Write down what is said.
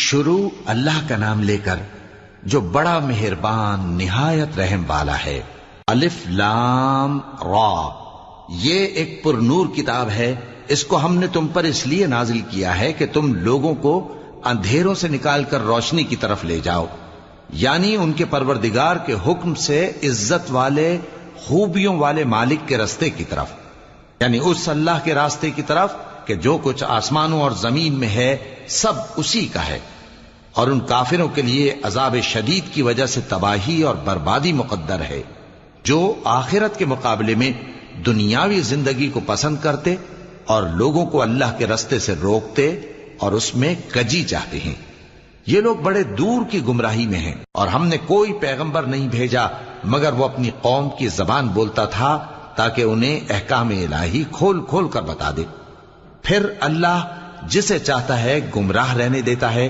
شروع اللہ کا نام لے کر جو بڑا مہربان نہایت رحم والا ہے۔ الف لام را، یہ ایک پر نور کتاب ہے، اس کو ہم نے تم پر اس لیے نازل کیا ہے کہ تم لوگوں کو اندھیروں سے نکال کر روشنی کی طرف لے جاؤ، یعنی ان کے پروردگار کے حکم سے عزت والے خوبیوں والے مالک کے راستے کی طرف، یعنی اس اللہ کے راستے کی طرف کہ جو کچھ آسمانوں اور زمین میں ہے سب اسی کا ہے، اور ان کافروں کے لیے عذاب شدید کی وجہ سے تباہی اور بربادی مقدر ہے، جو آخرت کے مقابلے میں دنیاوی زندگی کو پسند کرتے اور لوگوں کو اللہ کے راستے سے روکتے اور اس میں کجی چاہتے ہیں۔ یہ لوگ بڑے دور کی گمراہی میں ہیں، اور ہم نے کوئی پیغمبر نہیں بھیجا مگر وہ اپنی قوم کی زبان بولتا تھا تاکہ انہیں احکام الہی کھول کھول کر بتا دے۔ پھر اللہ جسے چاہتا ہے گمراہ رہنے دیتا ہے